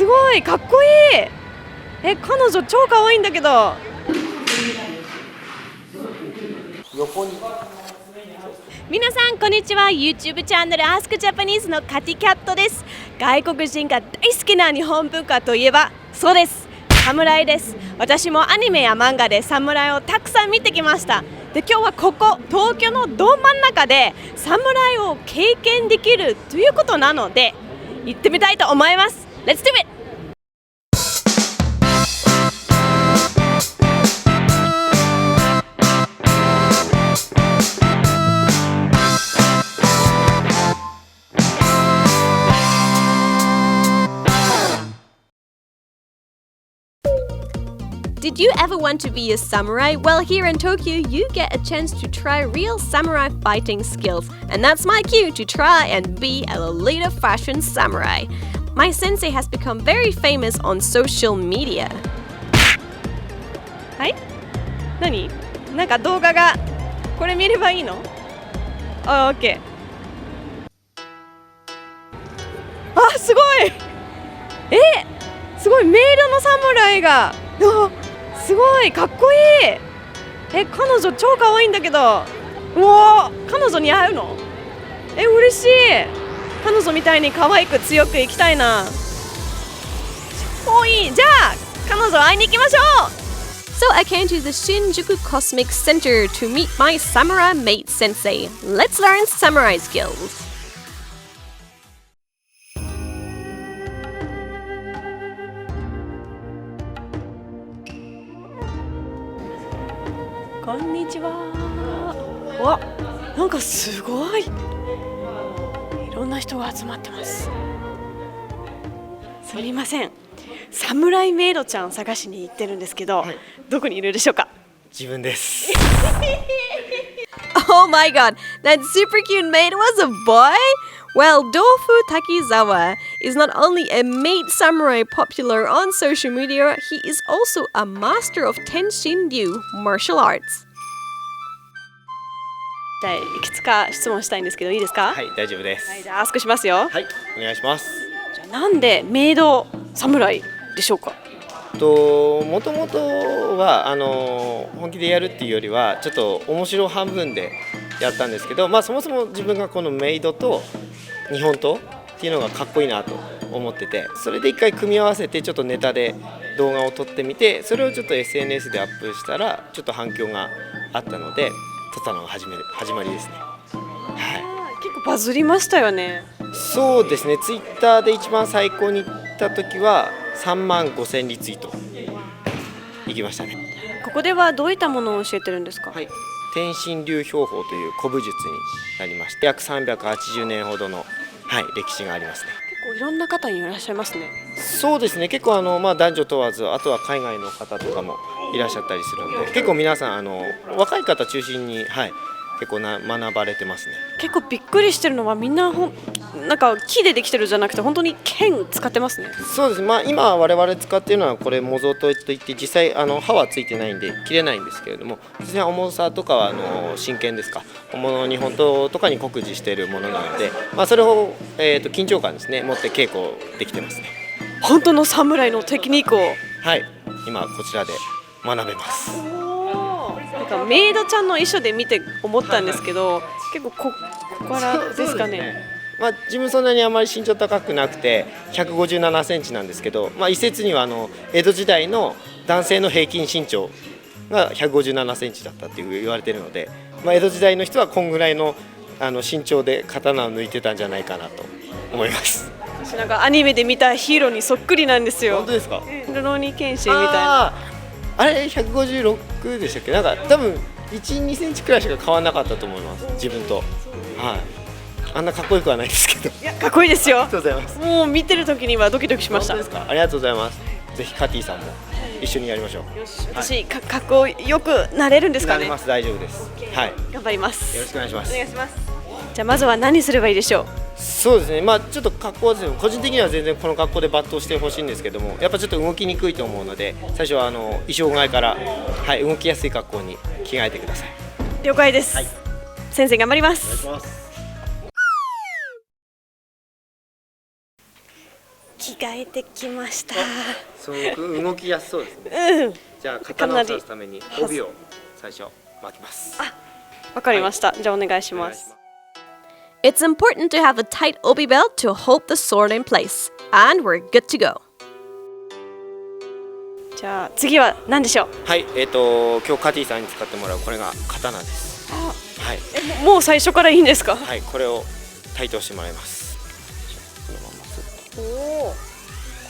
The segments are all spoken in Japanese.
すごいかっこいい。彼女超可愛いんだけど。横に。皆さんこんにちは。 YouTube チャンネル Ask Japanese のカティキャットです。外国人が大好きな日本文化といえば、そうです、侍です。私もアニメや漫画で侍をたくさん見てきました。で、今日はここ東京のど真ん中で侍を経験できるということなので行ってみたいと思います。 Let's do it!Did you ever want to be a samurai? Well, here in Tokyo, you get a chance to try real samurai fighting skills. And that's my cue to try and be a Lolita fashion samurai. My sensei has become very famous on social media. はい？何？なんか動画がこれ見ればいいの？あ、OK。あ、すごい！すごいメイドの侍が。すごいかっこいい。彼女超可愛いんだけど。うおー、彼女に会うの？嬉しい。彼女みたいに可愛く強く生きたいな。いい。じゃあ彼女会いに行きましょう。So I came to the Shinjuku Cosmic Center to meet my samurai mate sensei. Let's learn samurai skills. Konnichiwa. わ、なんかすごい。いろんな人が集まってます。すみません。サムライメイドちゃん探しに行ってるんですけど、はい、どこにいるでしょうか？自分です。Oh my god, that super cute maid was a boy? Well, Dofu Takizawa is not only a maid samurai popular on social media, he is also a master of Tenshinryu martial arts. じゃあいくつか質問したいんですけどいいですか？はい、大丈夫です。はい、じゃあアスクしますよ。はい、お願いします。じゃあなんでメイド侍でしょうか？もともとは本気でやるっていうよりはちょっと面白半分でやったんですけど、そもそも自分がこのメイドと日本刀っていうのがかっこいいなと思ってて、それで一回組み合わせてちょっとネタで動画を撮ってみて、それをちょっと SNS でアップしたらちょっと反響があったので撮ったのが始まりですね。はい、結構バズりましたよね。そうですね、ツイッターで一番最高に行った時は35,000リツイートいきましたね。ここではどういったものを教えてるんですか？はい、天心流兵法という古武術になりまして、約380年ほどの、歴史がありますね。結構いろんな方にいらっしゃいますね。そうですね、結構男女問わず、あとは海外の方とかもいらっしゃったりするので、結構皆さん若い方中心に、結構学ばれてますね。結構びっくりしてるのはみんななんか木でできてるじゃなくて本当に剣使ってますね。そうです、今我々使っているのはこれ模造刀といって実際刃はついてないんで切れないんですけれども、実際重さとかは真剣ですか、本物の日本刀とかに酷似しているものなので、それを、緊張感ですね持って稽古できてますね。本当の侍のテクニックを今こちらで学べます。なんかメイドちゃんの衣装で見て思ったんですけど、結構ここからですかね。自分そんなにあまり身長高くなくて157センチなんですけど、一説には江戸時代の男性の平均身長が157センチだったって言われているので、江戸時代の人はこんぐらいの身長で刀を抜いてたんじゃないかなと思います。私なんかアニメで見たヒーローにそっくりなんですよ。本当ですか？ルローニケンシンみたいな。あれ156でしたっけ？なんか多分 1,2 センチくらいしか変わらなかったと思います自分と。あんなかっこよくはないですけど。いや、かっこいいですよ。ありがとうございます。もう見てる時にはドキドキしました。本当ですか？ありがとうございます。ぜひカティさんも一緒にやりましょう。よし、私かっこよくなれるんですかね？なれます、大丈夫です。頑張ります。よろしくお願いします。お願いします。じゃあまずは何すればいいでしょう？そうですね、ちょっと格好はですね、個人的には全然この格好で抜刀してほしいんですけども、やっぱちょっと動きにくいと思うので、最初は衣装替えから、動きやすい格好に着替えてください。了解です。先生頑張ります。お願いします。着替えてきました。そう動きやすそうですね。うん。じゃあ刀を刺すために帯を最初巻きます。わかりました。じゃあお願いします。お願いします。It's important to have a tight obi belt to hold the sword in place. And we're good to go. じゃあ次は何でしょう。はい、今日カティさんに使ってもらうこれが刀です。はい。もう最初からいいんですか。はい、これを対等してもらいます。このまますっと。こ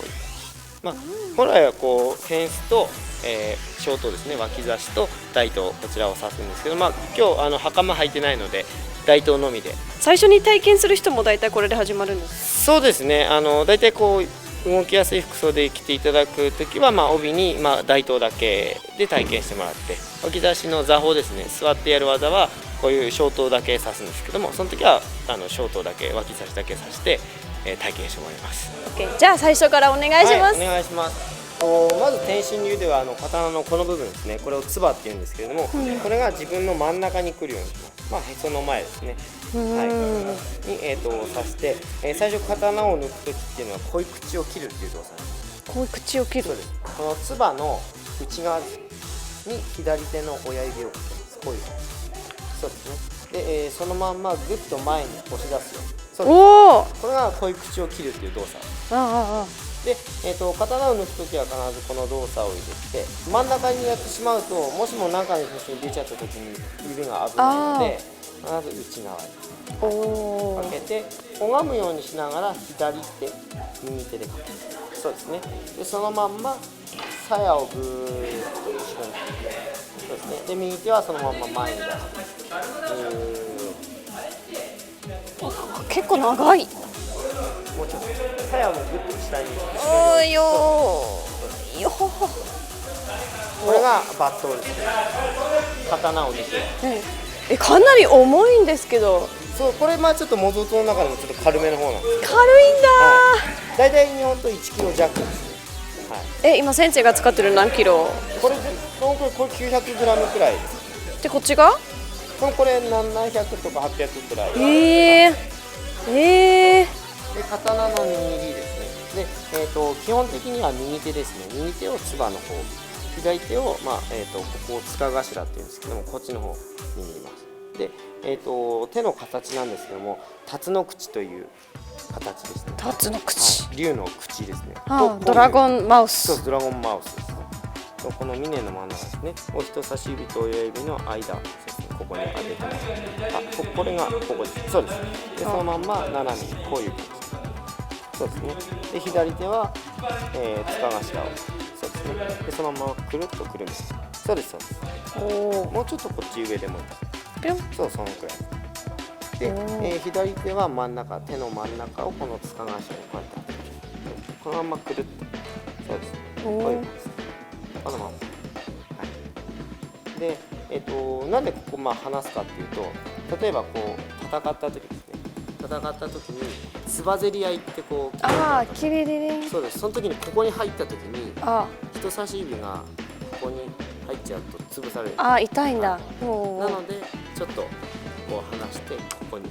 ういう感じ。本来はこうフェンスと、ショートですね、脇差しと大刀こちらを刺すんですけど、今日袴履いてないので大刀のみで。最初に体験する人も大体これで始まるんです。そうですね。大体こう動きやすい服装で着ていただくときは、帯に大刀だけで体験してもらって、脇差しの座法ですね、座ってやる技はこういう小刀だけ刺すんですけども、その時は小刀だけ脇差しだけ刺して、体験してもらいます。OK、じゃあ最初からお願いします。はい、お願いします。まず天心流では刀のこの部分ですね、これをつばっていうんですけれども、これが自分の真ん中に来るようにします。へその前ですね。はい、に刺して、最初刀を抜く時っていうのは恋口を切るっていう動作です。恋口を切る。そうです。このつばの内側に左手の親指をかけます。こういう感じ。そうですね。で、そのまんまぐっと前に押し出すように。そうです。これが恋口を切るっていう動作。で、刀を抜くときは必ずこの動作を入れて、真ん中にやってしまうと、もしも中に出ちゃったときに指が危ないので、必ず内側にかけて、拝むようにしながら左手、右手でかける。そうですね。で、そのまんま鞘をぐーっと後ろに。そうですね。で、右手はそのまま前に出して。結構長い。もうちょっと鞘もぐっと下にこれが抜刀ですね。刀を抜く。かなり重いんですけど。そう、これちょっと模造刀の中でもちょっと軽めの方なんです。軽いんだ。だいたい日本と1キロ弱ですね。今先生が使ってる何キロ？これ900グラムくらいです。でこっちが？これ700とか800くらい。で、刀の握りですね。で、基本的には右手ですね。右手をつばの方、左手をここを塚頭っていうんですけども、こっちの方握ります。で、手の形なんですけども、辰の口という形ですね。辰の口。竜の口ですね。ドラゴンマウス。そう、ドラゴンマウスですね。この峰の真ん中ですね。人差し指と親指の間ですね。ここに当ててます。これがここです。そうです。で、そのまんま斜めにこういう感じ。そうですね。で、左手は、塚頭を。そうですね。で、そのままくるっとくるむ。そうです、そうです。もうちょっとこっち上でもいいです。そう、そのくらい。で、左手は真ん中、手の真ん中をこの塚頭にこうやって当てる。このままくるっと。そうです。こういう感じです。このまま。はい。で、なんでここ離すかっていうと、例えばこう戦った時ですね。戦った時につばぜり合いってこうキリリリン。そうです。その時にここに入った時に人差し指がここに入っちゃうと潰される。痛いんだ。なのでちょっとこう離してここに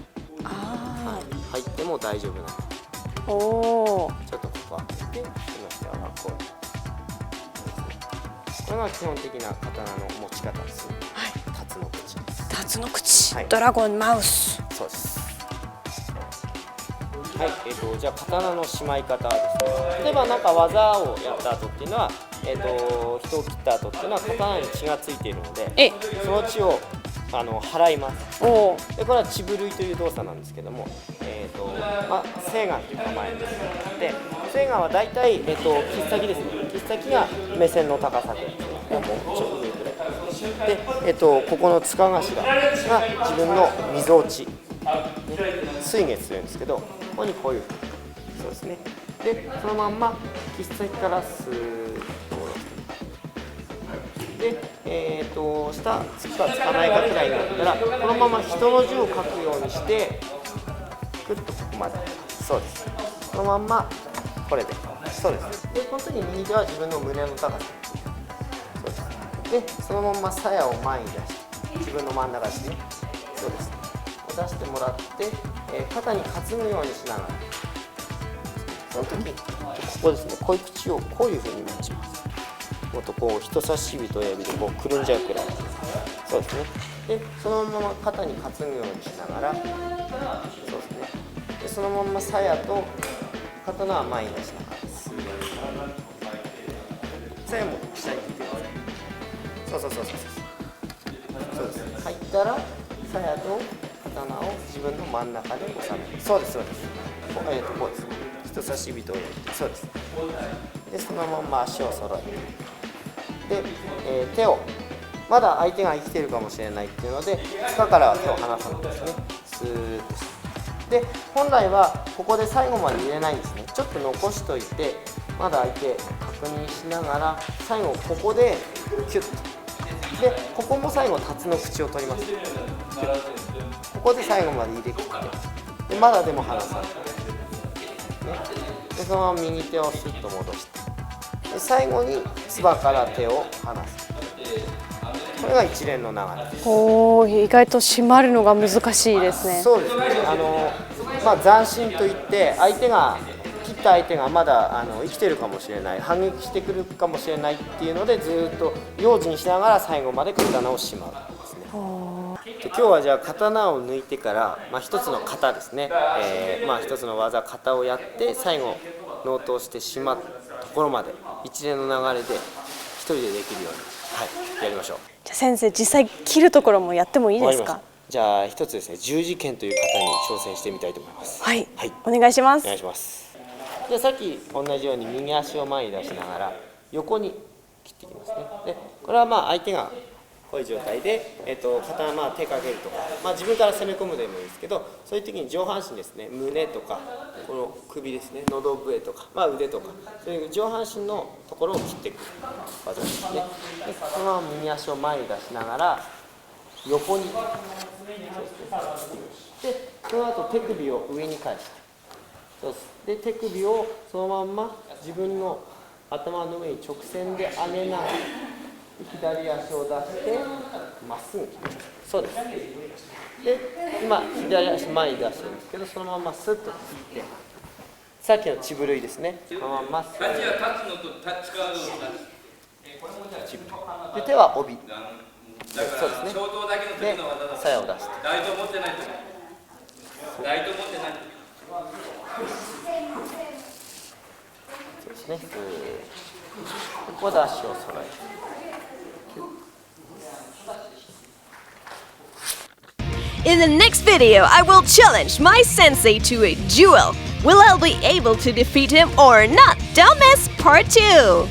入っても大丈夫なので、ちょっとここ開けて今下はこう。これが基本的な刀の持ち方ですね。辰の口です。辰の口。ドラゴンマウス。そうです。はい、じゃあ刀のしまい方ですね。例えばなんか技をやった後っていうのは、人を切った後っていうのは刀に血がついているので、その血を払います。で、これは血振るいという動作なんですけども、青眼という名前ですで、青眼はだいたい切っ先ですね。切っ先が目線の高さで、もうちょっと上くらいで、ここの塚頭が自分のみぞおち、水月というんですけど、ここにこういうそうですね。で、そのまんま切っ先からスーッと下ろして、で、下つくかつかないかくらいになったら、このまま人の字を書くようにしてグッとここまで。そうです。そのまんまこれで。そうです。で、この時右手は自分の胸の高さ。そうです。で、そのまま鞘を前に出して自分の真ん中ですね。そうです。出してもらって、肩に担ぐようにしながら、その時こですね、恋口をこういう風に持ちます。もっとこう人差し指と親指でこうくるんじゃうくらい。そうですね。でそのまま肩に担ぐようにしながら、そうですね。でそのまま鞘と刀は前に出しながらです。鞘も下に引いてください。そうです。入ったら鞘と刀を自分の真ん中で収める。そうです。こうです。人差し指と親指。そうです。でそのまま足を揃えて、で、手をまだ相手が生きてるかもしれないっていうので塚からは手を離さないんですね。スーッとして、で本来はここで最後まで入れないんですね。ちょっと残しといてまだ相手確認しながら最後ここでキュッと、でここも最後タツの口を取ります。ここで最後まで入れ切って、でまだでも離さない、でそのまま右手をスッと戻して、で最後につばから手を離す。これが一連の流れです。おー、意外と締まるのが難しいですね。そうですね。斬新といって切った相手がまだ生きてるかもしれない、反撃してくるかもしれないっていうのでずっと用心しながら最後まで刀をしまうんですね。で今日はじゃあ刀を抜いてから、一つの型ですね、一つの技型をやって最後納刀してしまったところまで一連の流れで一人でできるように、やりましょう。じゃあ先生、実際切るところもやってもいいですか？じゃあ一つですね、十字剣という型に挑戦してみたいと思います。はい、お願いします。お願いします。でさっき同じように右足を前に出しながら横に切っていきますね。でこれは相手がこういう状態で、刀手かけるとか、自分から攻め込むでもいいですけど、そういう時に上半身ですね、胸とかこの首ですね、喉笛とか、腕とかそういう上半身のところを切っていく技ですね。でそのまま右足を前に出しながら横に、でその後手首を上に返して、そうです。で手首をそのまんま自分の頭の上に直線で上げながら左足を出してまっすぐ。そうです。で今左足前に出してるんですけど、そのままスッと引いて、さっきの血振るいですね、そのままスッとで手は帯、そうですね。で鞘を出して、そうですね。ここで足を揃えて、In the next video, I will challenge my sensei to a duel. Will I be able to defeat him or not? Don't miss part 2!